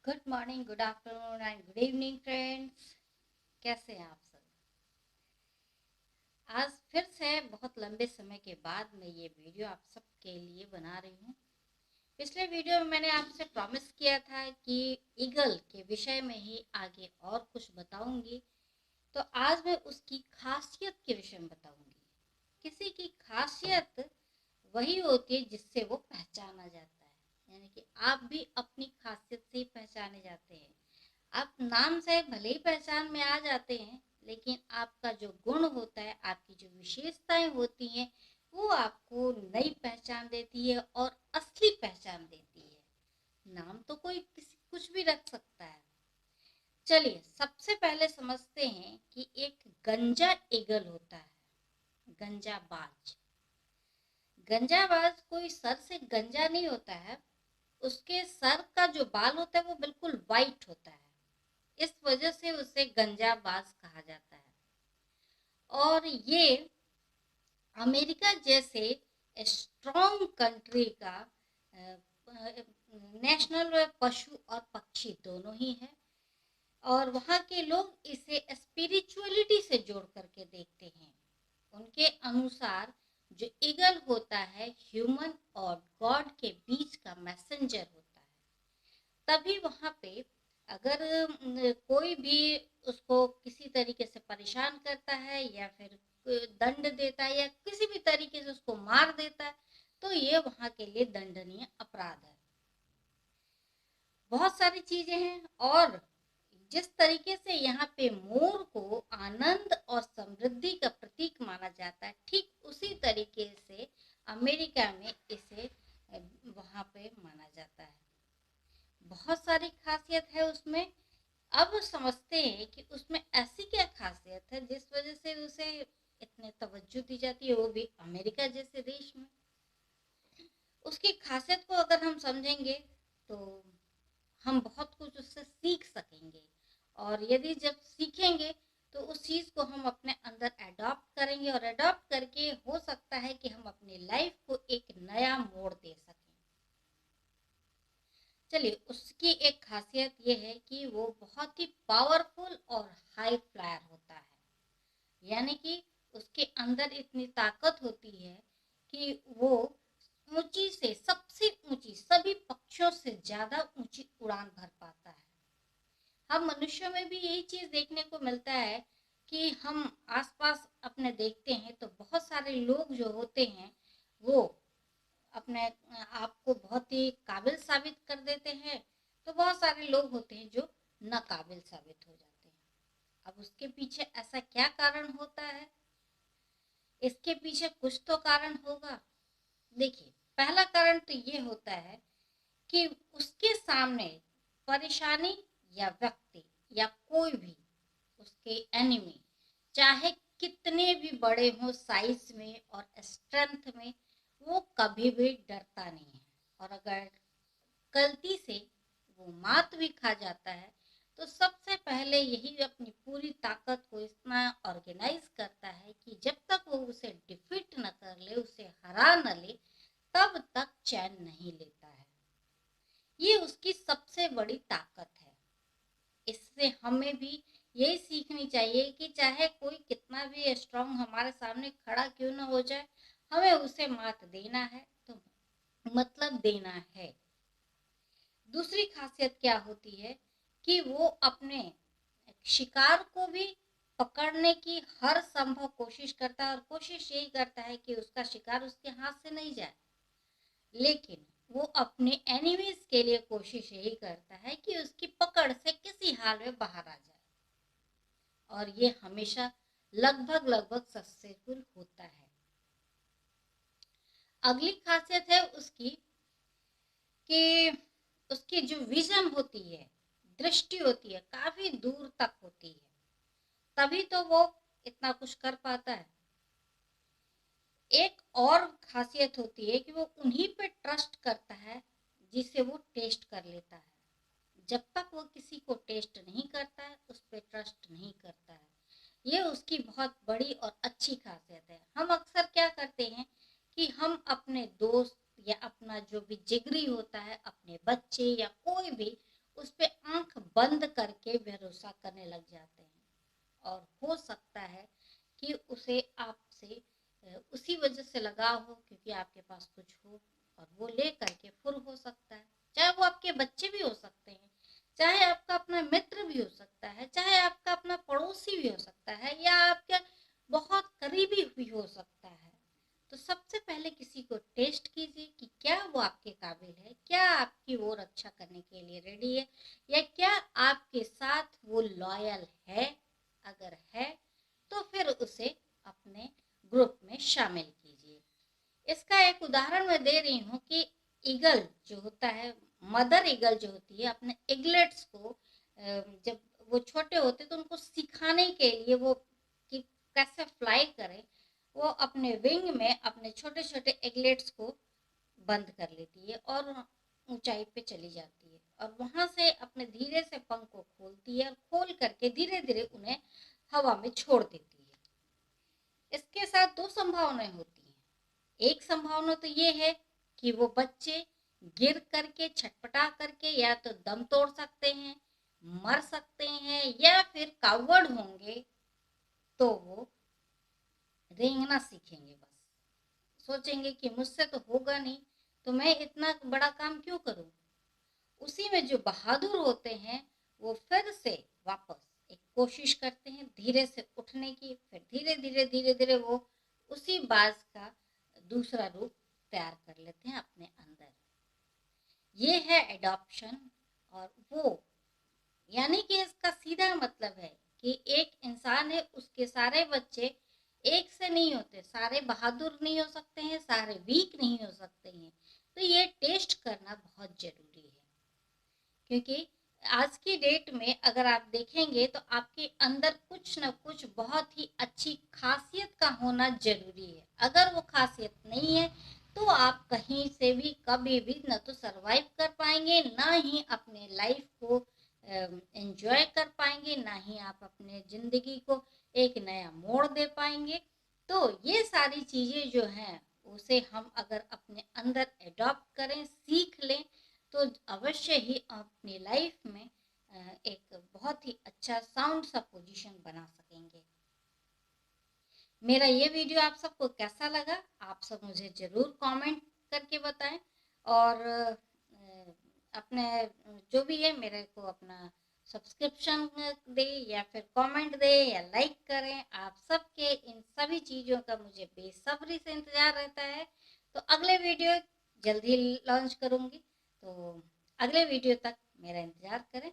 Good morning, good afternoon and good evening friends. कैसे हैं आप सब? आज फिर से बहुत लंबे समय के बाद मैं ये वीडियो आप सबके लिए बना रही हूँ। पिछले वीडियो में मैंने आपसे प्रॉमिस किया था कि ईगल के विषय में ही आगे और कुछ बताऊंगी, तो आज मैं उसकी खासियत के विषय में बताऊंगी। किसी की खासियत वही होती है जिससे वो पहचाना जाता है, यानी कि आप भी अपनी खासियत से ही पहचाने जाते हैं। आप नाम से भले ही पहचान में आ जाते हैं, लेकिन आपका जो गुण होता है, आपकी जो विशेषताएं होती हैं, वो आपको नई पहचान देती है और असली पहचान देती है। नाम तो कोई किसी कुछ भी रख सकता है। चलिए सबसे पहले समझते हैं कि एक गंजा ईगल होता है, गंजाबाज। गंजाबाज कोई सर से गंजा नहीं होता है, उसके सर का जो बाल होता है वो बिल्कुल वाइट होता है, इस वजह से उसे गंजाबाज कहा जाता है। और ये अमेरिका जैसे स्ट्रॉन्ग कंट्री का नेशनल पशु और पक्षी दोनों ही है। और वहाँ के लोग इसे स्पिरिचुअलिटी से जोड़ करके देखते हैं। उनके अनुसार जो ईगल होता है ह्यूमन और गॉड के बीच का मैसेंजर होता है। तभी वहाँ पे अगर कोई भी उसको किसी तरीके से परेशान करता है या फिर दंड देता है या किसी भी तरीके से उसको मार देता है, तो ये वहाँ के लिए दंडनीय अपराध है। बहुत सारी चीजें हैं। और जिस तरीके से यहाँ पे मोर को आनंद और समृद्धि का प्रतीक माना जाता है, ठीक उसी तरीके से अमेरिका में इसे वहाँ पे माना जाता है। बहुत सारी खासियत है उसमें। अब समझते हैं कि उसमें ऐसी क्या खासियत है जिस वजह से उसे इतने तवज्जो दी जाती है, वो भी अमेरिका जैसे देश में। उसकी खासियत को अगर हम समझेंगे तो हम बहुत कुछ उससे सीख सकेंगे। और यदि जब सीखेंगे तो उस चीज को हम अपने अंदर अडॉप्ट करेंगे, और अडॉप्ट करके हो सकता है कि हम अपनी लाइफ को एक नया मोड़ दे सकें। चलिए, उसकी एक खासियत ये है कि वो बहुत ही पावरफुल और हाई फ्लायर होता है। यानी कि उसके अंदर इतनी ताकत होती है कि वो ऊंची से सबसे ऊंची, सभी पक्षियों से ज्यादा ऊंची उड़ान भर पाता है। हम मनुष्यों में भी यही चीज देखने को मिलता है कि हम आसपास अपने देखते हैं तो बहुत सारे लोग जो होते हैं वो अपने आप को बहुत ही काबिल साबित कर देते हैं, तो बहुत सारे लोग होते हैं जो नाकाबिल साबित हो जाते हैं। अब उसके पीछे ऐसा क्या कारण होता है? इसके पीछे कुछ तो कारण होगा। देखिए, पहला कारण तो ये होता है कि उसके सामने परेशानी या व्यक्ति या कोई भी उसके एनिमी, चाहे कितने भी बड़े हों साइज में और स्ट्रेंथ में, वो कभी भी डरता नहीं है। और अगर गलती से वो मात भी खा जाता है तो सबसे पहले यही अपनी पूरी ताकत को इतना ऑर्गेनाइज करता है कि जब तक वो उसे डिफीट न कर ले, उसे हरा न ले, तब तक चैन नहीं लेता है। ये उसकी सबसे बड़ी ताकत है। इससे हमें भी यही सीखनी चाहिए कि चाहे कोई कितना भी स्ट्रांग हमारे सामने खड़ा क्यों ना हो जाए, हमें उसे मात देना है तो मतलब देना है। दूसरी खासियत क्या होती है कि वो अपने शिकार को भी पकड़ने की हर संभव कोशिश करता है, और कोशिश यही करता है कि उसका शिकार उसके हाथ से नहीं जाए। लेकिन वो अपने एनिमीज के लिए कोशिश यही करता है कि उसकी पकड़ से किसी हाल में बाहर आ जाए, और ये हमेशा लगभग लगभग सक्सेसफुल होता है। अगली खासियत है उसकी कि उसकी जो विजन होती है, दृष्टि होती है, काफी दूर तक होती है, तभी तो वो इतना कुछ कर पाता है। एक और खासियत होती है कि वो उन्हीं पे ट्रस्ट करता है जिसे वो टेस्ट कर लेता है। जब तक वो किसी को टेस्ट नहीं करता है, उस पर ट्रस्ट नहीं करता है। ये उसकी बहुत बड़ी और अच्छी खासियत है। हम अक्सर क्या करते हैं कि हम अपने दोस्त या अपना जो भी जिगरी होता है, अपने बच्चे या कोई भी, उस पे आंख बंद करके भरोसा करने लग जाते हैं। और हो सकता है कि उसे आपसे उसी वजह से लगाव हो क्योंकि आपके पास कुछ हो और वो ले करके फुर हो सकता है। चाहे वो आपके बच्चे भी हो सकते हैं, चाहे आपका अपना मित्र भी हो सकता है, चाहे आपका अपना पड़ोसी भी हो सकता है, या आपके बहुत करीबी भी हो सकता है। तो सबसे पहले किसी को टेस्ट कीजिए कि क्या वो आपके काबिल है, क्या आपकी वो रक्षा करने के लिए रेडी है, या क्या आपके साथ वो लॉयल है। अगर है तो फिर उसे अपने ग्रुप में शामिल कीजिए। इसका एक उदाहरण मैं दे रही हूँ कि ईगल जो होता है, मदर ईगल जो होती है, अपने इगलेट्स को जब वो छोटे होते तो उनको सिखाने के लिए वो कि कैसे फ्लाई करें, वो अपने विंग में अपने छोटे छोटे एगलेट्स को बंद कर लेती है और ऊंचाई पे चली जाती है और वहां से अपने धीरे से पंख को खोलती है और खोल करके धीरे धीरे उन्हें हवा में छोड़ देती है। इसके साथ दो संभावनाएं होती हैं। एक संभावना तो ये है कि वो बच्चे गिर करके छटपटा करके या तो दम तोड़ सकते हैं, मर सकते हैं, या फिर कावड़ होंगे तो वो रेंगना सीखेंगे। बस सोचेंगे कि मुझसे तो होगा नहीं, तो मैं इतना बड़ा काम क्यों करूं। उसी में जो बहादुर होते हैं वो फिर से वापस एक कोशिश करते हैं धीरे से उठने की, फिर धीरे धीरे वो उसी बाज का दूसरा रूप तैयार कर लेते हैं अपने अंदर। ये है एडॉप्शन। और वो यानी कि इसका सीधा मतलब है कि एक इंसान है, उसके सारे बच्चे एक से नहीं होते, सारे बहादुर नहीं हो सकते हैं, सारे वीक नहीं हो सकते हैं। तो ये टेस्ट करना बहुत जरूरी है क्योंकि आज की डेट में अगर आप देखेंगे तो आपके अंदर कुछ न कुछ बहुत ही अच्छी खासियत का होना जरूरी है। अगर वो खासियत नहीं है तो आप कहीं से भी कभी भी न तो सरवाइव कर पाएंगे, ना ही अपने लाइफ को एंजॉय कर पाएंगे, ना ही आप अपने जिंदगी को एक नया मोड़ दे पाएंगे। तो ये सारी चीजें जो हैं उसे हम अगर अपने अंदर एडॉप्ट करें, सीख लें, तो अवश्य ही अपनी लाइफ में एक बहुत ही अच्छा साउंड सा पोजीशन बना सकेंगे। मेरा ये वीडियो आप सबको कैसा लगा, आप सब मुझे जरूर कमेंट करके बताएं। और अपने जो भी है मेरे को अपना सब्सक्रिप्शन दे या फिर कमेंट दे या लाइक करें। आप सबके इन सभी चीज़ों का मुझे बेसब्री से इंतज़ार रहता है। तो अगले वीडियो जल्दी लॉन्च करूँगी, तो अगले वीडियो तक मेरा इंतज़ार करें।